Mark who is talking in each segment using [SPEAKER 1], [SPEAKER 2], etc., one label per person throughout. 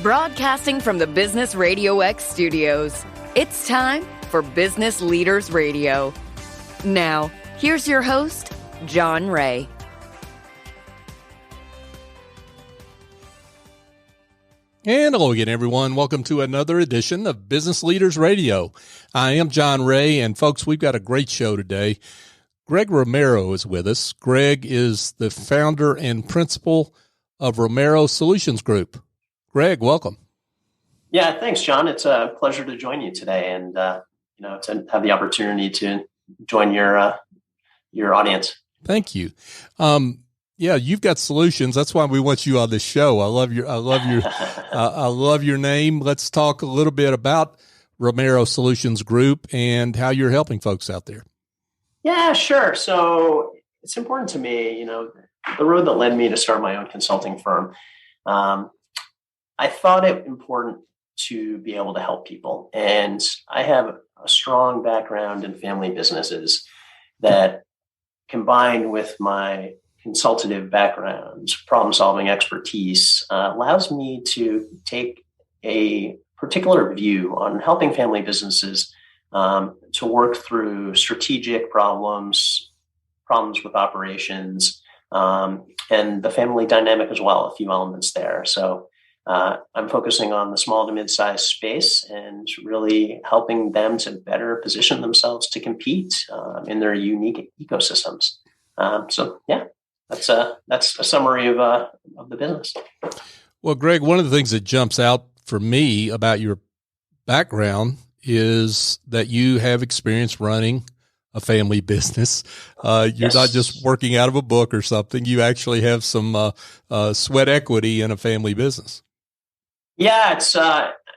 [SPEAKER 1] Broadcasting from the Business RadioX studios, it's time for Business Leaders Radio. Now, here's your host, John Ray.
[SPEAKER 2] And hello again, everyone. Welcome to another edition of Business Leaders Radio. I am John Ray, and folks, we've got a great show today. Greg Romero is with us. Greg is the founder and principal of Romero Solutions Group. Greg, welcome.
[SPEAKER 3] Yeah, thanks, John. It's a pleasure to join you today, and to have the opportunity to join your audience.
[SPEAKER 2] Thank you. Yeah, you've got solutions. That's why we want you on this show. I love your name. Let's talk a little bit about Romero Solutions Group and how you're helping folks out there.
[SPEAKER 3] Yeah, sure. So it's important to me, the road that led me to start my own consulting firm. I thought it important to be able to help people. And I have a strong background in family businesses that, combined with my consultative background, problem-solving expertise, allows me to take a particular view on helping family businesses to work through strategic problems with operations, and the family dynamic as well, a few elements there. So I'm focusing on the small to mid-sized space and really helping them to better position themselves to compete in their unique ecosystems. That's a summary of the business.
[SPEAKER 2] Well, Greg, one of the things that jumps out for me about your background is that you have experience running a family business. You're
[SPEAKER 3] Yes.
[SPEAKER 2] not just working out of a book or something. You actually have some sweat equity in a family business.
[SPEAKER 3] Yeah, it's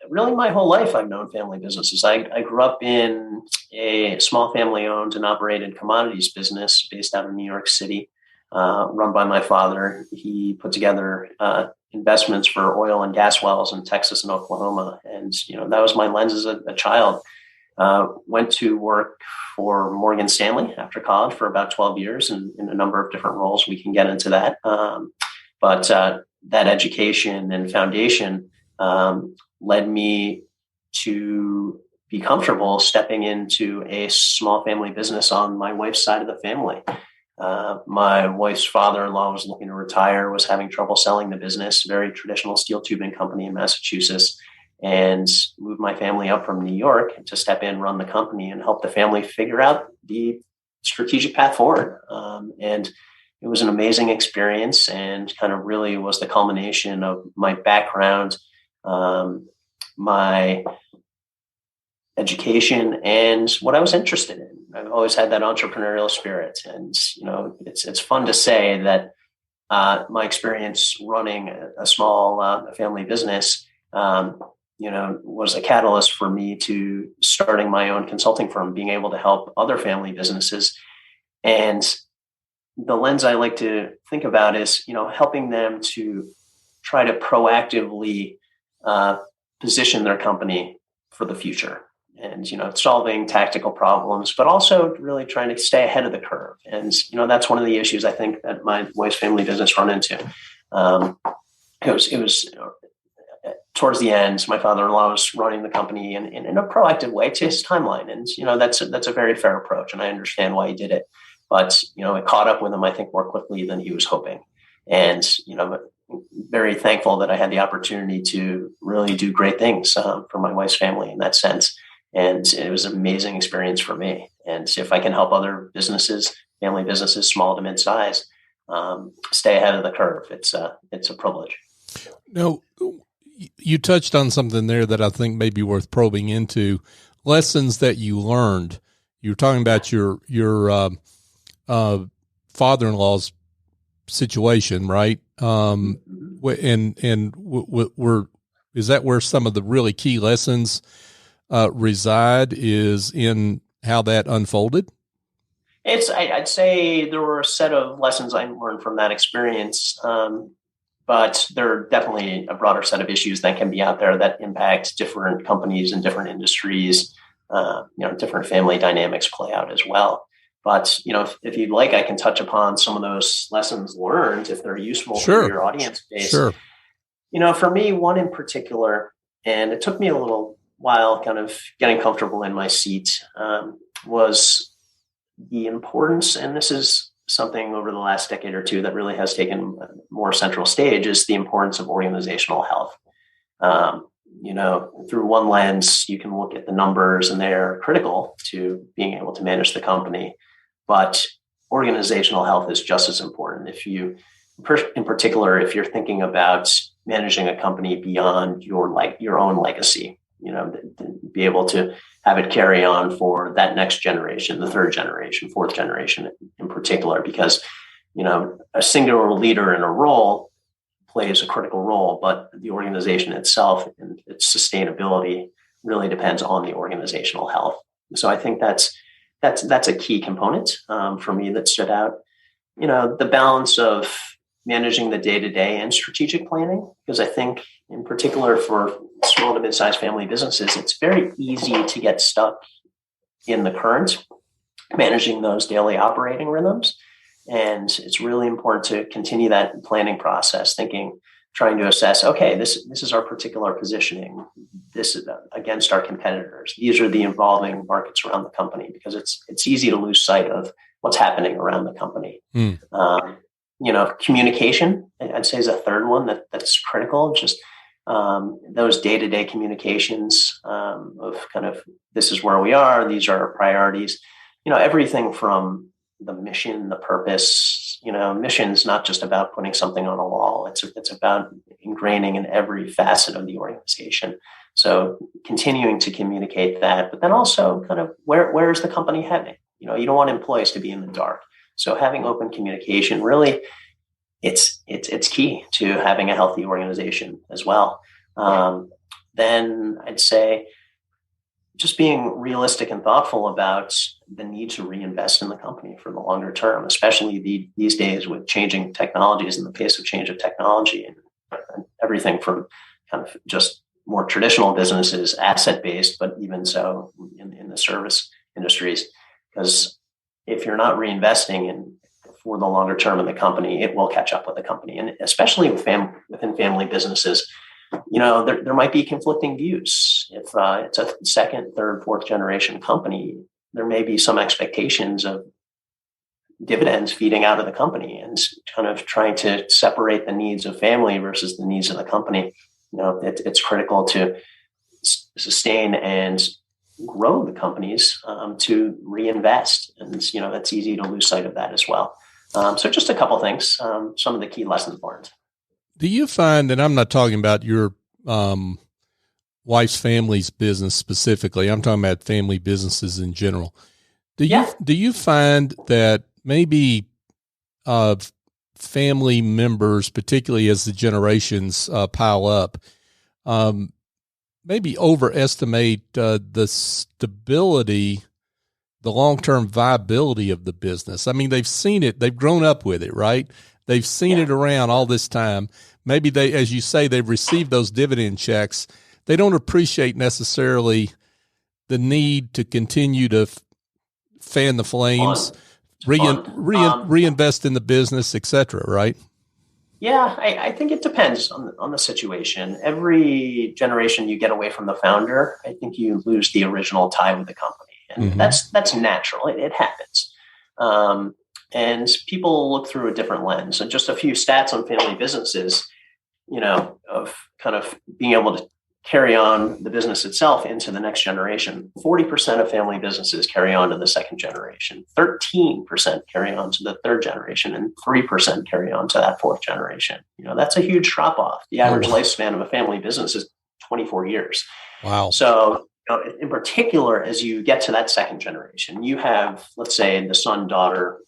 [SPEAKER 3] really my whole life I've known family businesses. I grew up in a small family-owned and operated commodities business based out of New York City, run by my father. He put together investments for oil and gas wells in Texas and Oklahoma. And, that was my lens as a child. Went to work for Morgan Stanley after college for about 12 years in a number of different roles. We can get into that. But that education and foundation led me to be comfortable stepping into a small family business on my wife's side of the family. My wife's father-in-law was looking to retire, was having trouble selling the business, very traditional steel tubing company in Massachusetts, and moved my family up from New York to step in, run the company, and help the family figure out the strategic path forward. And it was an amazing experience and kind of really was the culmination of my background, my education, and what I was interested in. I've always had that entrepreneurial spirit. And, it's fun to say that my experience running a small family business, was a catalyst for me to starting my own consulting firm, being able to help other family businesses. And the lens I like to think about is, helping them to try to proactively position their company for the future. And, solving tactical problems, but also really trying to stay ahead of the curve. And, that's one of the issues I think that my wife's family business run into. It was towards the end, my father-in-law was running the company in a proactive way to his timeline. And, that's a very fair approach. And I understand why he did it. But, it caught up with him, I think, more quickly than he was hoping. And, very thankful that I had the opportunity to really do great things for my wife's family in that sense. And it was an amazing experience for me. And if I can help other businesses, family businesses, small to mid-size, stay ahead of the curve, it's a privilege.
[SPEAKER 2] No, you touched on something there that I think may be worth probing into. Lessons that you learned. You were talking about your father-in-law's situation, right? Is that where some of the really key lessons reside, is in how that unfolded?
[SPEAKER 3] I'd say there were a set of lessons I learned from that experience, but there are definitely a broader set of issues that can be out there that impact different companies and different industries. Different family dynamics play out as well. But, if you'd like, I can touch upon some of those lessons learned if they're useful for your audience base.
[SPEAKER 2] Sure.
[SPEAKER 3] For me, one in particular, and it took me a little while kind of getting comfortable in my seat, was the importance, and this is something over the last decade or two that really has taken a more central stage, is the importance of organizational health. Through one lens, you can look at the numbers and they're critical to being able to manage the company, but organizational health is just as important. In particular, if you're thinking about managing a company beyond your own legacy, be able to have it carry on for that next generation, the third generation, fourth generation in particular, because, a singular leader in a role plays a critical role, but the organization itself and its sustainability really depends on the organizational health. So I think that's a key component for me that stood out. The balance of managing the day-to-day and strategic planning, because I think in particular for small to mid-sized family businesses, it's very easy to get stuck in the current, managing those daily operating rhythms. And it's really important to continue that planning process, trying to assess, okay, this is our particular positioning. This is against our competitors. These are the evolving markets around the company, because it's easy to lose sight of what's happening around the company. Communication, I'd say, is a third one that's critical. Just those day-to-day communications of kind of, this is where we are, these are our priorities. Everything from the mission, the purpose. Mission's not just about putting something on a wall. It's about ingraining in every facet of the organization. So continuing to communicate that, but then also kind of where is the company heading? You don't want employees to be in the dark. So having open communication, really, it's key to having a healthy organization as well. Then I'd say just being realistic and thoughtful about the need to reinvest in the company for the longer term, especially these days with changing technologies and the pace of change of technology and everything from kind of just more traditional businesses, asset-based, but even so in the service industries. Because if you're not reinvesting for the longer term in the company, it will catch up with the company. And especially within family businesses, there might be conflicting views. If it's a second, third, fourth generation company, there may be some expectations of dividends feeding out of the company, and kind of trying to separate the needs of family versus the needs of the company. It's critical to sustain and grow the companies to reinvest. And, that's easy to lose sight of that as well. So just a couple of things, some of the key lessons learned.
[SPEAKER 2] Do you find, and I'm not talking about your wife's family's business specifically, I'm talking about family businesses in general. Do you find that maybe family members, particularly as the generations pile up, maybe overestimate the stability, the long-term viability of the business? I mean, they've seen it, they've grown up with it, right? They've seen it around all this time. Maybe they, as you say, they've received those dividend checks. They don't appreciate necessarily the need to continue to fan the flames, reinvest in the business, et cetera, right?
[SPEAKER 3] Yeah, I think it depends on the situation. Every generation you get away from the founder, I think you lose the original tie with the company. And that's natural. It happens. And people look through a different lens. And just a few stats on family businesses, of kind of being able to carry on the business itself into the next generation. 40% of family businesses carry on to the second generation, 13% carry on to the third generation, and 3% carry on to that fourth generation. That's a huge drop off. The average lifespan of a family business is 24 years.
[SPEAKER 2] Wow.
[SPEAKER 3] So in particular, as you get to that second generation, you have, let's say, the son, daughter,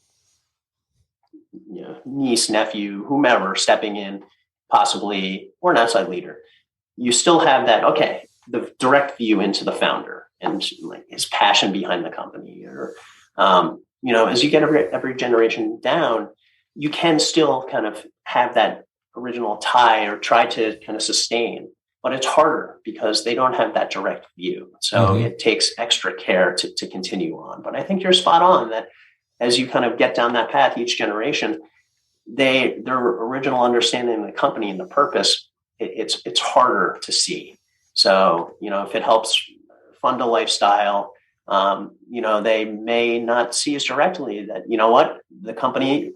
[SPEAKER 3] niece, nephew, whomever stepping in, possibly, or an outside leader. You still have that, the direct view into the founder and like his passion behind the company. Or, as you get every generation down, you can still kind of have that original tie or try to kind of sustain, but it's harder because they don't have that direct view. So it takes extra care to continue on. But I think you're spot on that as you kind of get down that path, each generation, their original understanding of the company and the purpose, it's harder to see. So, if it helps fund a lifestyle, they may not see as directly that, the company,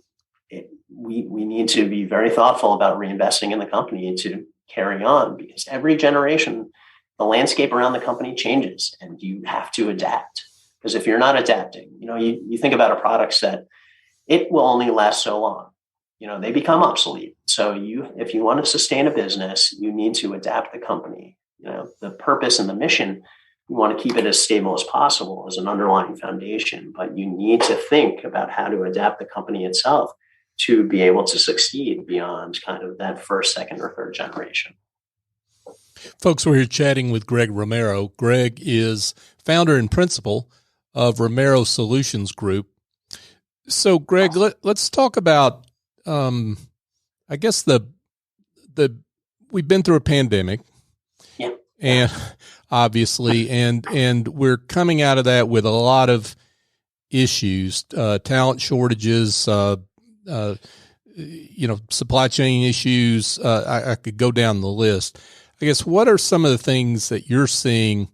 [SPEAKER 3] we need to be very thoughtful about reinvesting in the company to carry on, because every generation, the landscape around the company changes and you have to adapt. Because if you're not adapting, you think about a product set, it will only last so long. They become obsolete. So if you want to sustain a business, you need to adapt the company. The purpose and the mission, you want to keep it as stable as possible as an underlying foundation, but you need to think about how to adapt the company itself to be able to succeed beyond kind of that first, second, or third generation.
[SPEAKER 2] Folks, we're here chatting with Greg Romero. Greg is founder and principal of Romero Solutions Group. So, Greg, let's talk about, I guess we've been through a pandemic, and obviously, and we're coming out of that with a lot of issues, talent shortages, supply chain issues. I could go down the list. I guess, what are some of the things that you're seeing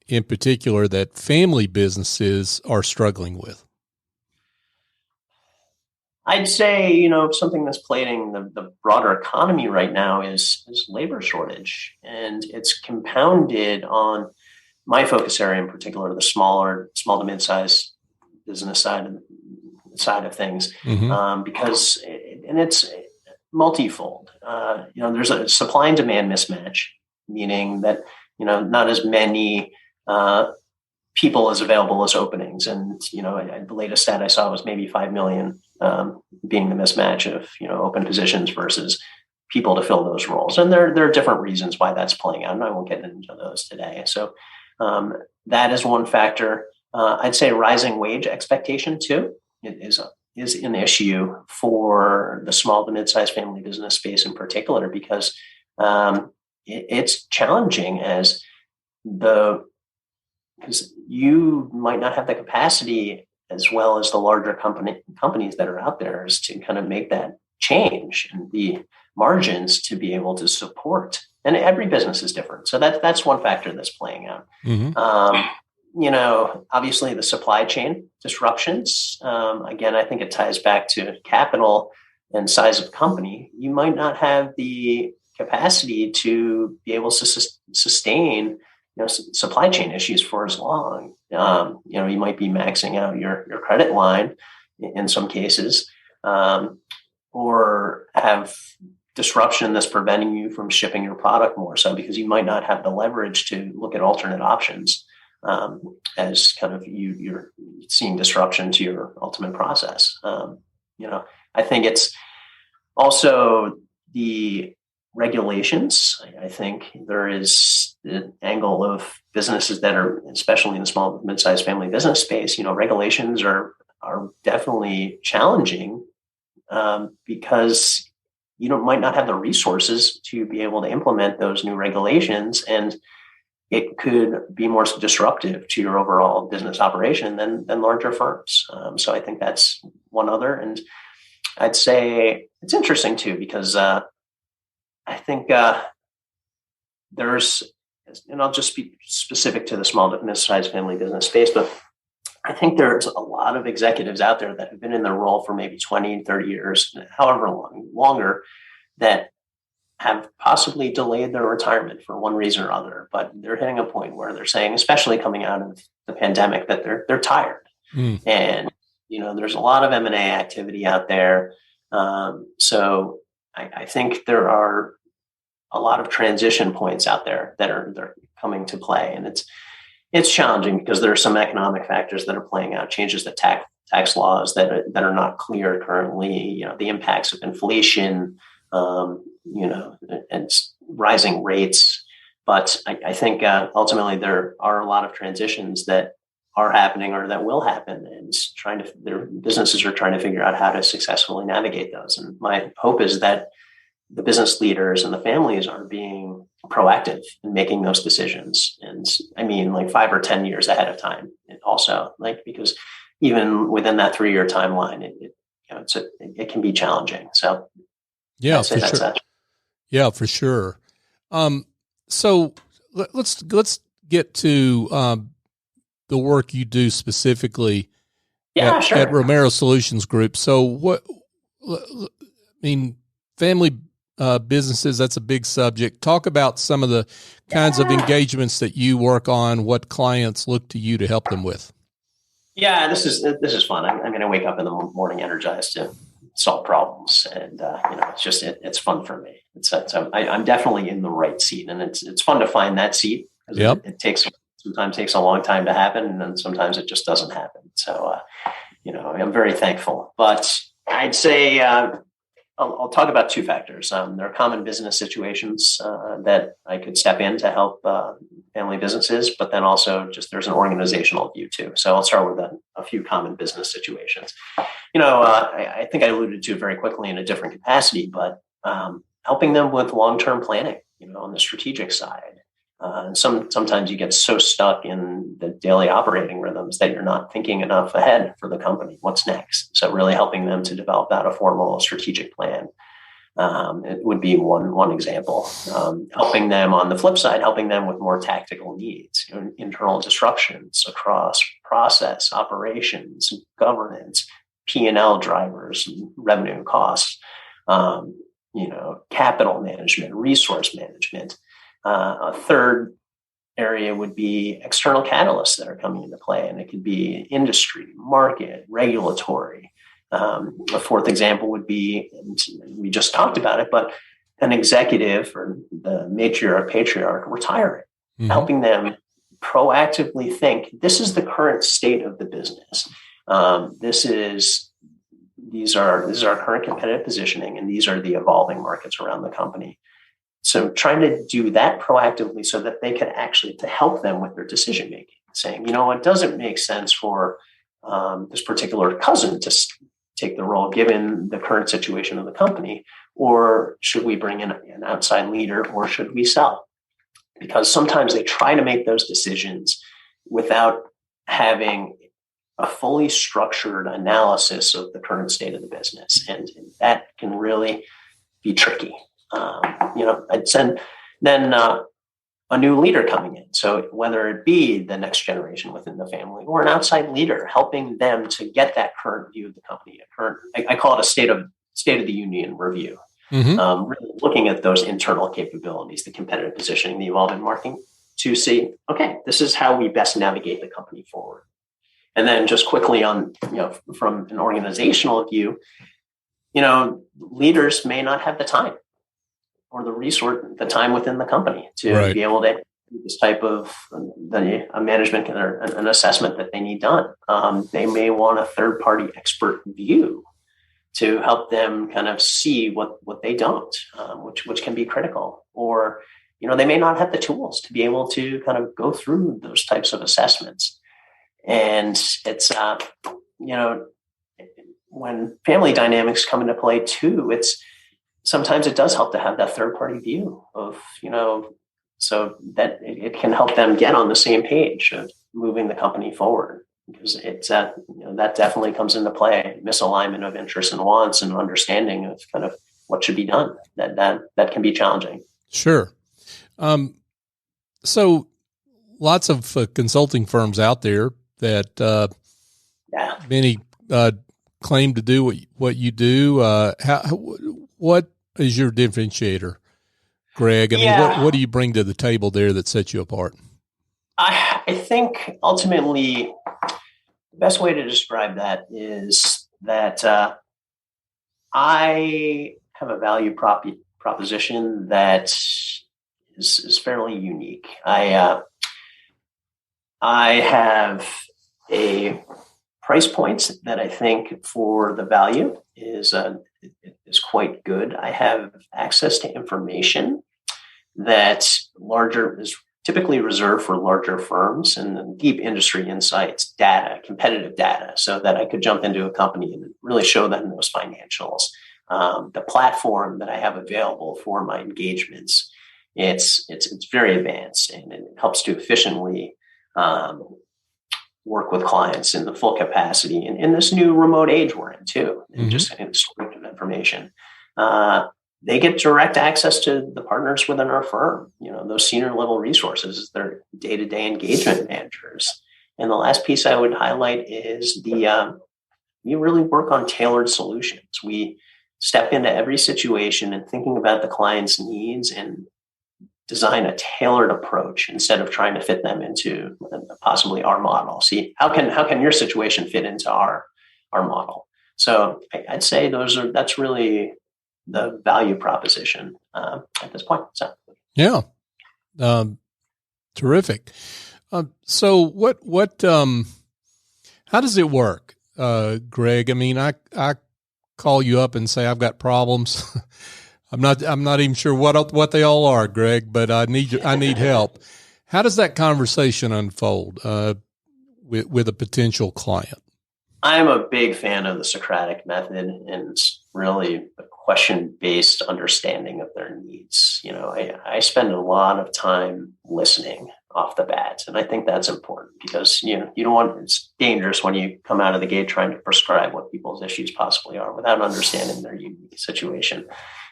[SPEAKER 2] in particular that family businesses are struggling with?
[SPEAKER 3] I'd say, something that's plaguing the broader economy right now is labor shortage. And it's compounded on my focus area in particular, the small to mid-size business side of things, because it's multifold. There's a supply and demand mismatch, meaning that, not as many people as available as openings. And, the latest stat I saw was maybe 5 million being the mismatch of, open positions versus people to fill those roles. And there are different reasons why that's playing out, and I won't get into those today. So that is one factor. I'd say rising wage expectation too is an issue for the small to mid-sized family business space in particular, because it's challenging because you might not have the capacity as well as the larger companies that are out there is to kind of make that change and the margins to be able to support. And every business is different. So that's one factor that's playing out. Obviously the supply chain disruptions. Again, I think it ties back to capital and size of company. You might not have the capacity to be able to sustain supply chain issues for as long. You might be maxing out your credit line in some cases, or have disruption that's preventing you from shipping your product more so because you might not have the leverage to look at alternate options, as kind of you're seeing disruption to your ultimate process. I think it's also the regulations. I think there is the angle of businesses that are, especially in the small mid-sized family business space, regulations are definitely challenging because you might not have the resources to be able to implement those new regulations, and it could be more disruptive to your overall business operation than larger firms. So I think that's one other. And I'd say it's interesting too, because I think there's, and I'll just be specific to the small to mid-sized family business space, but I think there's a lot of executives out there that have been in their role for maybe 20, 30 years, however longer, that have possibly delayed their retirement for one reason or other, but they're hitting a point where they're saying, especially coming out of the pandemic, that they're tired. And, there's a lot of M&A activity out there. So I think there are a lot of transition points out there that they're coming to play. And it's challenging because there are some economic factors that are playing out, changes to tax laws that are not clear currently, the impacts of inflation, and rising rates. But I think ultimately there are a lot of transitions that are happening or that will happen, and their businesses are trying to figure out how to successfully navigate those. And my hope is that the business leaders and the families are being proactive in making those decisions. And I mean, like 5 or 10 years ahead of time. And also, because even within that 3-year timeline, it can be challenging. So
[SPEAKER 2] yeah, for sure. Yeah, for sure. So let's get to the work you do specifically
[SPEAKER 3] Yeah,
[SPEAKER 2] at
[SPEAKER 3] sure.
[SPEAKER 2] Romero Solutions Group. So I mean, family businesses, that's a big subject. Talk about some of the kinds of engagements that you work on, what clients look to you to help them with.
[SPEAKER 3] Yeah, this is fun. I'm going to wake up in the morning energized to solve problems, and it's fun for me. I'm definitely in the right seat, and it's fun to find that seat because it sometimes takes a long time to happen, and then sometimes it just doesn't happen. So I'm very thankful. But I'd say I'll talk about two factors. There are common business situations that I could step in to help family businesses, but then also just there's an organizational view too. So I'll start with a few common business situations. I think I alluded to very quickly in a different capacity, but helping them with long-term planning, on the strategic side. And sometimes you get so stuck in the daily operating rhythms that you're not thinking enough ahead for the company. What's next? So really helping them to develop out a formal strategic plan. It would be one example. Helping them on the flip side, helping them with more tactical needs, internal disruptions across process, operations, governance, P&L drivers, revenue and costs, capital management, resource management. A third area would be external catalysts that are coming into play, and it could be industry, market, regulatory. A fourth example would be, and we just talked about it, but an executive or the matriarch, patriarch retiring, helping them proactively think, this is the current state of the business. These are our current competitive positioning, and these are the evolving markets around the company. So trying to do that proactively so that they can actually to help them with their decision making, saying, it doesn't make sense for this particular cousin to take the role given the current situation of the company, or should we bring in an outside leader, or should we sell? Because sometimes they try to make those decisions without having a fully structured analysis of the current state of the business, and that can really be tricky. I'd send then a new leader coming in. So whether it be the next generation within the family or an outside leader, helping them to get that current view of the company, I call it a state of the union review. Really looking at those internal capabilities, the competitive positioning, the evolving market, to see, okay, this is how we best navigate the company forward. And then just quickly on, from an organizational view, leaders may not have the time or the time within the company to be able to do this type of a management or an assessment that they need done. They may want a third-party expert view to help them kind of see what they don't, which can be critical. Or, they may not have the tools to be able to kind of go through those types of assessments. And it's, when family dynamics come into play too, sometimes it does help to have that third party view of, so that it can help them get on the same page of moving the company forward, because it's that definitely comes into play, misalignment of interests and wants and understanding of kind of what should be done. That can be challenging.
[SPEAKER 2] Sure. So lots of consulting firms out there that many claim to do what you do. What is your differentiator, Greg? I mean, what do you bring to the table there that sets you apart?
[SPEAKER 3] I think ultimately the best way to describe that is that I have a value proposition that is fairly unique. I have a price point that I think for the value is quite good. I have access to information that is typically reserved for larger firms, and deep industry insights, data, competitive data, so that I could jump into a company and really show them those financials. The platform that I have available for my engagements, it's very advanced, and it helps to efficiently work with clients in the full capacity in this new remote age we're in too, and just storage of information. they get direct access to the partners within our firm. Those senior level resources, they're day-to-day engagement managers. And the last piece I would highlight is we really work on tailored solutions. We step into every situation and thinking about the client's needs and design a tailored approach instead of trying to fit them into possibly our model. See, how can your situation fit into our model? So I'd say that's really the value proposition at this point. So
[SPEAKER 2] yeah, terrific. So what how does it work, Greg? I mean, I call you up and say I've got problems. I'm not even sure what they all are, Greg, but I need help. How does that conversation unfold with a potential client?
[SPEAKER 3] I'm a big fan of the Socratic method, and it's really a question-based understanding of their needs. I spend a lot of time listening off the bat, and I think that's important because you don't want, it's dangerous when you come out of the gate trying to prescribe what people's issues possibly are without understanding their unique situation.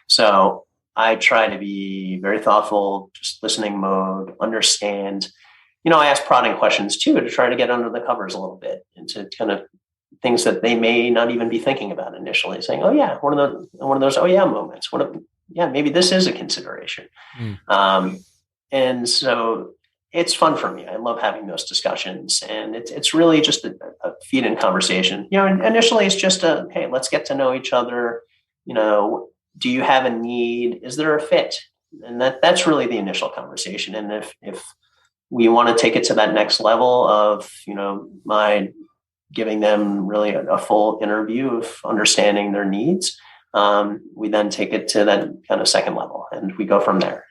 [SPEAKER 3] So I try to be very thoughtful, just listening mode, understand. I ask prodding questions too to try to get under the covers a little bit and to kind of things that they may not even be thinking about initially, saying, "Oh yeah, one of those oh yeah moments. Maybe this is a consideration." And so it's fun for me. I love having those discussions, and it's really just a feed-in conversation. And initially it's just hey, let's get to know each other. Do you have a need? Is there a fit? And that's really the initial conversation. And if we want to take it to that next level of my giving them really a full interview of understanding their needs, we then take it to that kind of second level, and we go from there.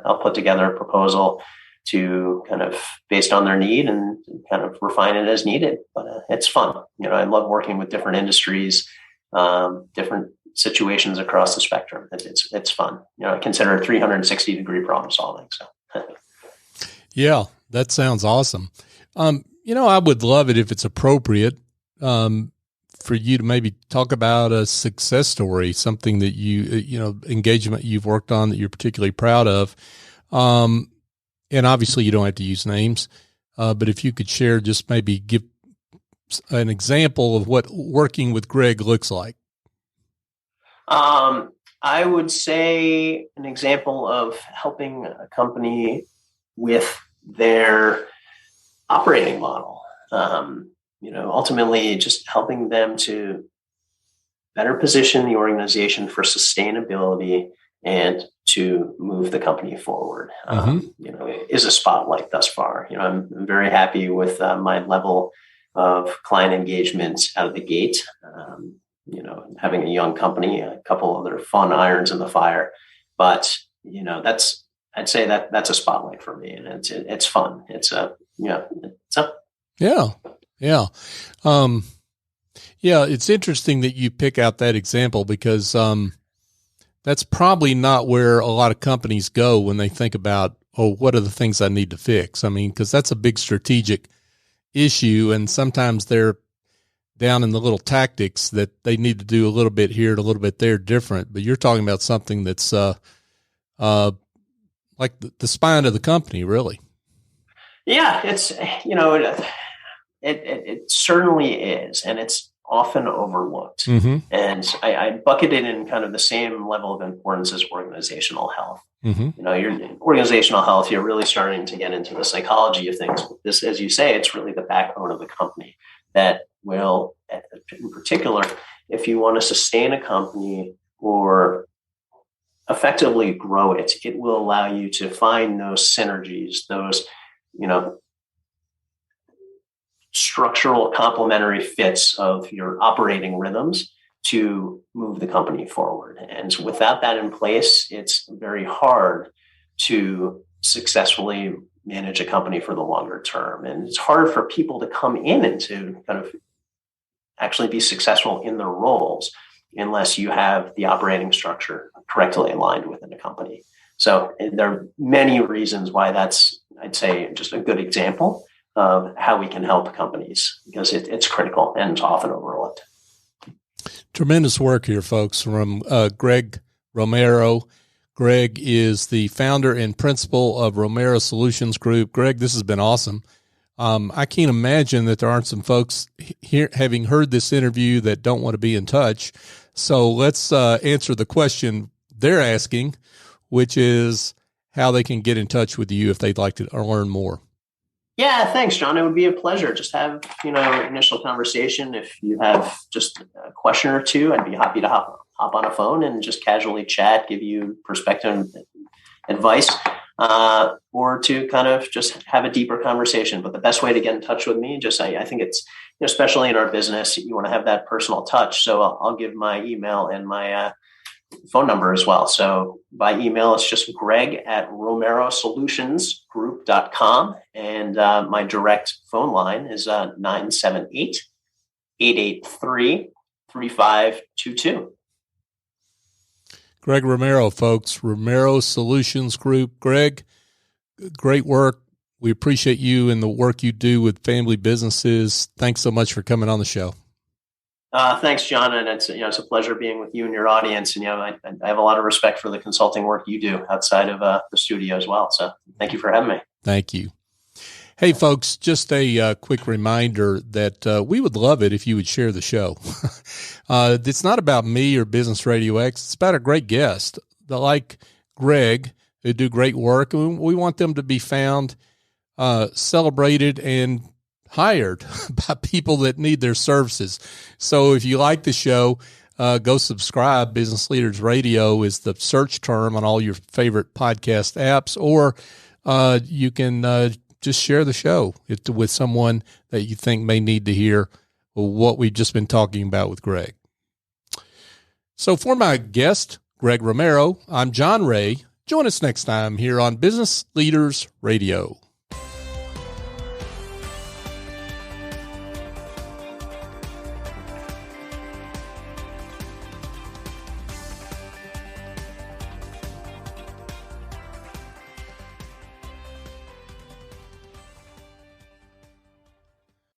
[SPEAKER 3] I'll put together a proposal to kind of based on their need and kind of refine it as needed. But it's fun. I love working with different industries, different situations across the spectrum. It's fun. I consider it 360-degree problem solving. So,
[SPEAKER 2] yeah, that sounds awesome. I would love it if it's appropriate for you to maybe talk about a success story, something that engagement you've worked on that you're particularly proud of. And obviously you don't have to use names, but if you could share, just maybe give an example of what working with Greg looks like.
[SPEAKER 3] I would say an example of helping a company with their operating model, ultimately just helping them to better position the organization for sustainability and to move the company forward. It is a spotlight thus far. I'm very happy with my level of client engagement out of the gate. Having a young company, a couple other fun irons in the fire, but I'd say that's a spotlight for me, and it's fun.
[SPEAKER 2] It's interesting that you pick out that example because that's probably not where a lot of companies go when they think about, what are the things I need to fix? I mean, because that's a big strategic issue, and sometimes they're down in the little tactics that they need to do a little bit here and a little bit there different. But you're talking about something that's like the spine of the company, really.
[SPEAKER 3] Yeah, it's it certainly is, and it's often overlooked.
[SPEAKER 2] Mm-hmm.
[SPEAKER 3] And I bucket it in kind of the same level of importance as organizational health.
[SPEAKER 2] Mm-hmm.
[SPEAKER 3] Your organizational health, you're really starting to get into the psychology of things. This, as you say, it's really the backbone of the company that will, in particular, if you want to sustain a company or effectively grow it, it will allow you to find those synergies, those, structural complementary fits of your operating rhythms to move the company forward. And without that in place, it's very hard to successfully manage a company for the longer term. And it's hard for people to come in and to kind of actually be successful in their roles unless you have the operating structure correctly aligned within the company. So there are many reasons why that's, I'd say, just a good example of how we can help companies, because it's critical and it's often overlooked.
[SPEAKER 2] Tremendous work here, folks, from Greg Romero. Greg is the founder and principal of Romero Solutions Group. Greg, this has been awesome. I can't imagine that there aren't some folks here having heard this interview that don't want to be in touch. So let's answer the question they're asking, which is how they can get in touch with you if they'd like to learn more.
[SPEAKER 3] Yeah, thanks, John. It would be a pleasure. Just have, initial conversation. If you have just a question or two, I'd be happy to hop on a phone and just casually chat, give you perspective and advice, or to kind of just have a deeper conversation. But the best way to get in touch with me, I think it's, especially in our business, you want to have that personal touch. So I'll give my email and my phone number as well. So by email, it's just greg@romerosolutionsgroup.com. And my direct phone line is 978-883-3522.
[SPEAKER 2] Greg Romero, folks, Romero Solutions Group. Greg, great work. We appreciate you and the work you do with family businesses. Thanks so much for coming on the show.
[SPEAKER 3] Thanks, John. And it's a pleasure being with you and your audience. And, I have a lot of respect for the consulting work you do outside of the studio as well. So thank you for having me.
[SPEAKER 2] Thank you. Hey, folks, just a quick reminder that we would love it if you would share the show. It's not about me or Business RadioX. It's about a great guest like Greg, who do great work. And we want them to be found, celebrated, and hired by people that need their services. So if you like the show, go subscribe. Business Leaders Radio is the search term on all your favorite podcast apps, or you can just share the show with someone that you think may need to hear what we've just been talking about with Greg. So for my guest, Greg Romero, I'm John Ray. Join us next time here on Business Leaders Radio.